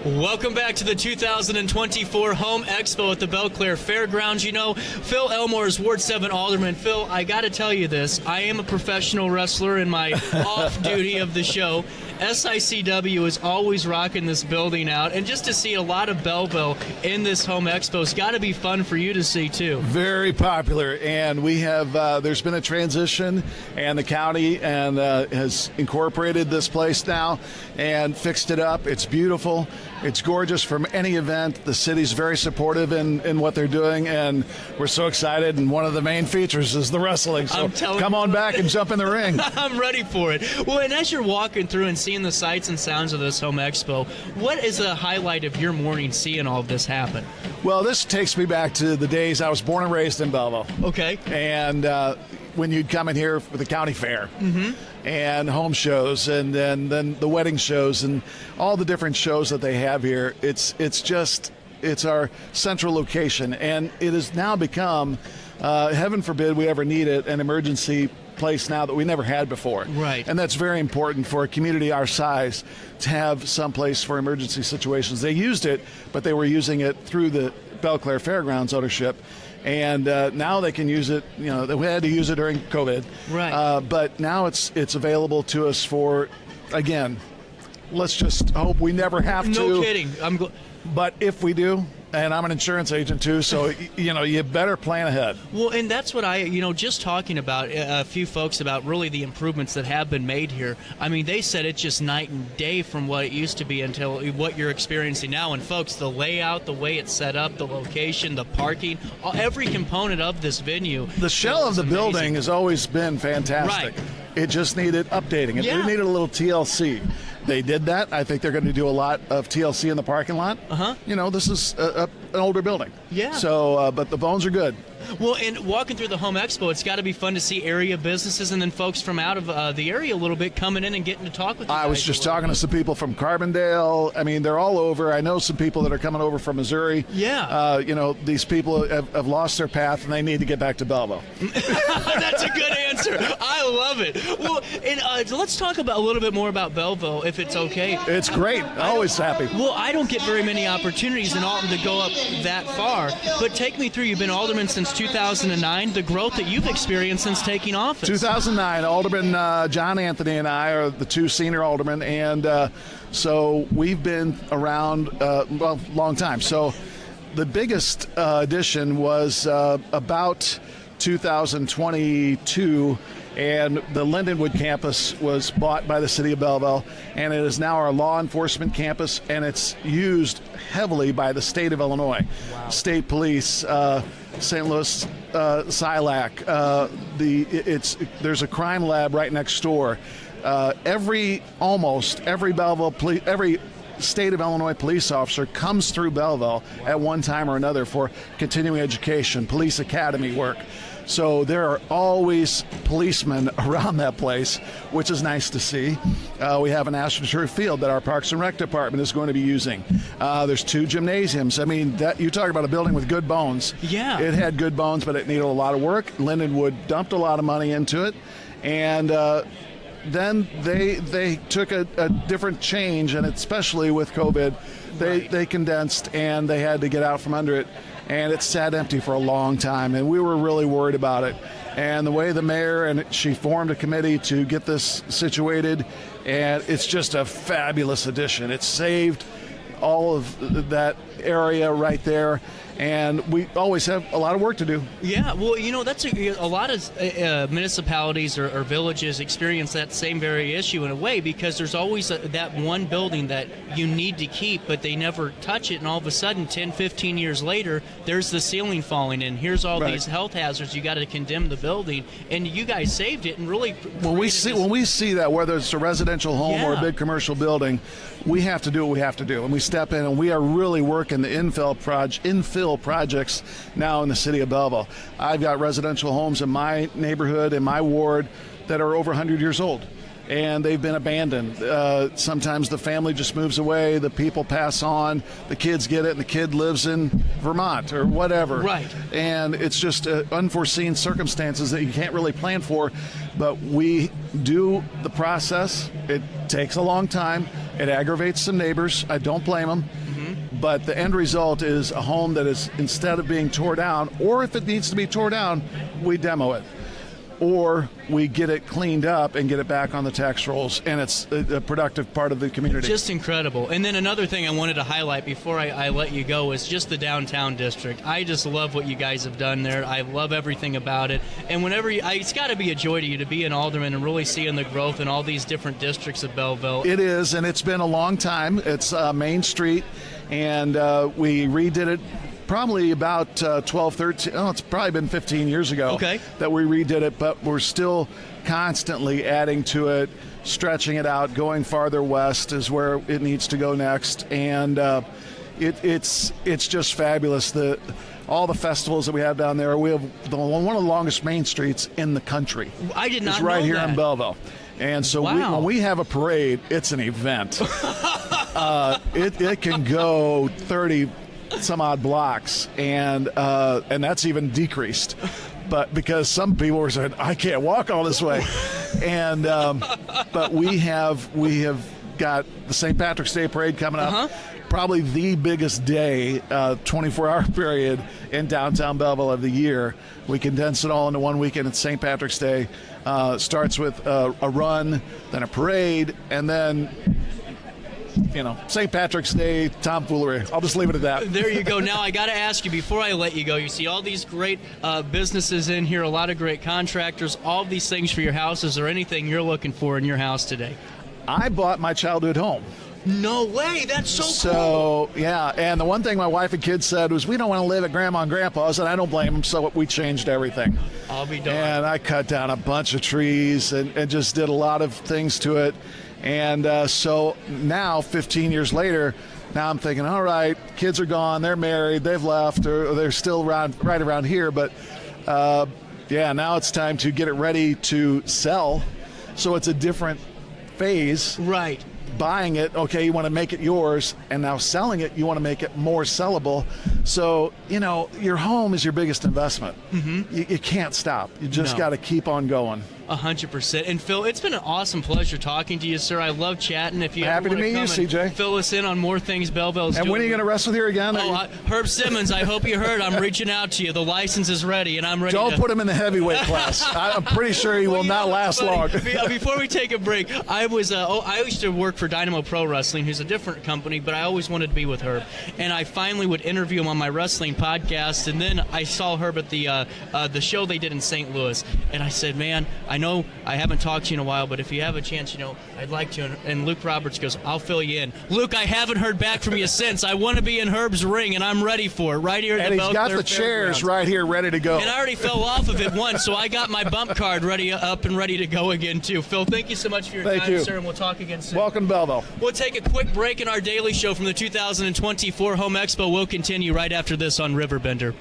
Welcome back to the 2024 Home Expo at the Belclair Fairgrounds. You know, Phil Elmore is Ward 7 Alderman. Phil, I got to tell you this. I am a professional wrestler in my off duty of the show. SICW is always rocking this building out, and just to see a lot of Belleville in this Home Expo has got to be fun for you to see, too. Very popular, and we have, there's been a transition, and the county has incorporated this place now and fixed it up. It's beautiful. It's gorgeous from any event. The city's very supportive in what they're doing, and we're so excited. And one of the main features is the wrestling. So come on back and jump in the ring. I'm ready for it. Well, and as you're walking through and seeing the sights and sounds of this Home Expo, what is the highlight of your morning seeing all of this happen? Well, this takes me back to the days I was born and raised in Belleville. Okay. And when you'd come in here for the county fair and home shows and then the wedding shows and all the different shows that they have here, it's our central location, and it has now become, heaven forbid we ever need it, an emergency place now that we never had before. Right. And that's very important for a community our size to have some place for emergency situations. They used it, but they were using it through the Belclair Fairgrounds ownership. And now they can use it. You know, we had to use it during COVID, right? But now it's available to us for, again, let's just hope we never have to. No kidding. But if we do, and I'm an insurance agent too, so you better plan ahead. Well, and that's what just talking about a few folks about really the improvements that have been made here. I mean, they said it's just night and day from what it used to be until what you're experiencing now. And folks, the layout, the way it's set up, the location, the parking, every component of this venue. The shell of the building has always been fantastic. Right. It just needed updating. It needed a little TLC. They did that. I think they're going to do a lot of TLC in the parking lot. This is an older building. Yeah. So, but the bones are good. Well, and walking through the Home Expo, it's got to be fun to see area businesses and then folks from out of the area a little bit coming in and getting to talk with you guys. I was just talking to some people from Carbondale. I mean, they're all over. I know some people that are coming over from Missouri. Yeah. These people have lost their path and they need to get back to Belleville. That's a good answer. I love it. Well, and let's talk about a little bit more about Belleville, if it's okay. It's great. Always happy. Well, I don't get very many opportunities in Alton to go up that far, but take me through. You've been alderman since 2009, the growth that you've experienced since taking office. 2009, Alderman John Anthony and I are the two senior aldermen, and so we've been around, long time. So the biggest addition was about 2022, and the Lindenwood campus was bought by the city of Belleville, and it is now our law enforcement campus, and it's used heavily by the state of Illinois. Wow. State police, St. Louis, SILAC. There's a crime lab right next door. Almost every Belleville every state of Illinois police officer comes through Belleville at one time or another for continuing education, police academy work. So there are always policemen around that place, which is nice to see. We have an astroturf field that our Parks and Rec department is going to be using. There's 2 gymnasiums. I mean, you talk about a building with good bones. Yeah. It had good bones, but it needed a lot of work. Lindenwood dumped a lot of money into it, and then they took a different change, and especially with COVID, they condensed and they had to get out from under it. And it sat empty for a long time, and we were really worried about it. And the way the mayor she formed a committee to get this situated, and it's just a fabulous addition. It saved all of that area right there, and we always have a lot of work to do. Yeah, well, that's a lot of municipalities or villages experience that same very issue in a way, because there's always that one building that you need to keep, but they never touch it, and all of a sudden 10, 15 years later, there's the ceiling falling in. Here's all these health hazards. You got to condemn the building, and you guys saved it and really. When we see that, whether it's a residential home or a big commercial building, we have to do what we have to do, and we step in, and we are really working the infill projects now in the city of Belleville. I've got residential homes in my neighborhood, in my ward, that are over 100 years old, and they've been abandoned. Sometimes the family just moves away, the people pass on, the kids get it, and the kid lives in Vermont or whatever. Right. And it's just unforeseen circumstances that you can't really plan for, but we do the process. It takes a long time, It aggravates some neighbors. I don't blame them. But the end result is a home that is, instead of being tore down, or if it needs to be tore down, we demo it. Or we get it cleaned up and get it back on the tax rolls, and it's a productive part of the community. Just incredible. And then another thing I wanted to highlight before I let you go is just the downtown district. I just love what you guys have done there. I love everything about it. And whenever it's got to be a joy to you to be an alderman and really seeing the growth in all these different districts of Belleville. It is, and it's been a long time. It's Main Street, and we redid it probably about 12, 13, it's probably been 15 years ago that we redid it, but we're still constantly adding to it, stretching it out, going farther west is where it needs to go next, and it's just fabulous. All the festivals that we have down there, we have one of the longest main streets in the country. I did not know that. It's right here in Belleville. And so when we have a parade, it's an event. It can go 30 some odd blocks, and that's even decreased, but because some people were saying I can't walk all this way, and but we have got the St. Patrick's Day parade coming up, probably the biggest day, 24-hour period in downtown Belleville of the year. We condense it all into one weekend. It's St. Patrick's Day. Starts with a run, then a parade, and then St. Patrick's Day tomfoolery. I'll just leave it at that. There you go. Now, I got to ask you, before I let you go, you see all these great businesses in here, a lot of great contractors, all these things for your house. Is there anything you're looking for in your house today? I bought my childhood home. No way. That's so cool. So, yeah, and the one thing my wife and kids said was, we don't want to live at Grandma and Grandpa's, and I don't blame them, so we changed everything. I'll be darned. And I cut down a bunch of trees and just did a lot of things to it. And so now, 15 years later, now I'm thinking, all right, kids are gone, they're married, they've left, or they're still right around here. But, now it's time to get it ready to sell. So it's a different phase. Right. Buying it, okay, you want to make it yours, and now selling it, you want to make it more sellable. So, your home is your biggest investment. You can't stop. You just got to keep on going. 100%. And Phil, it's been an awesome pleasure talking to you, sir. I love chatting. If you happy to meet you, CJ. Fill us in on more things Belleville's doing. And when are you going to wrestle here again? Herb Simmons, I hope you heard. I'm reaching out to you. The license is ready, and I'm ready. Don't put him in the heavyweight class. I'm pretty sure he will not last long. Before we take a break, I used to work for Dynamo Pro Wrestling, who's a different company, but I always wanted to be with Herb. And I finally would interview him on my wrestling podcast, and then I saw Herb at the show they did in St. Louis, and I said, man, I know I haven't talked to you in a while, but if you have a chance, I'd like to. And Luke Roberts goes, I'll fill you in. Luke, I haven't heard back from you since. I want to be in Herb's ring, and I'm ready for it right here at the Belleville. And he's got the chairs right here ready to go. And I already fell off of it once, so I got my bump card up and ready to go again, too. Phil, thank you so much for your time, sir, and we'll talk again soon. Welcome, Belleville. We'll take a quick break in our daily show from the 2024 Home Expo. We'll continue right after this on RiverBender.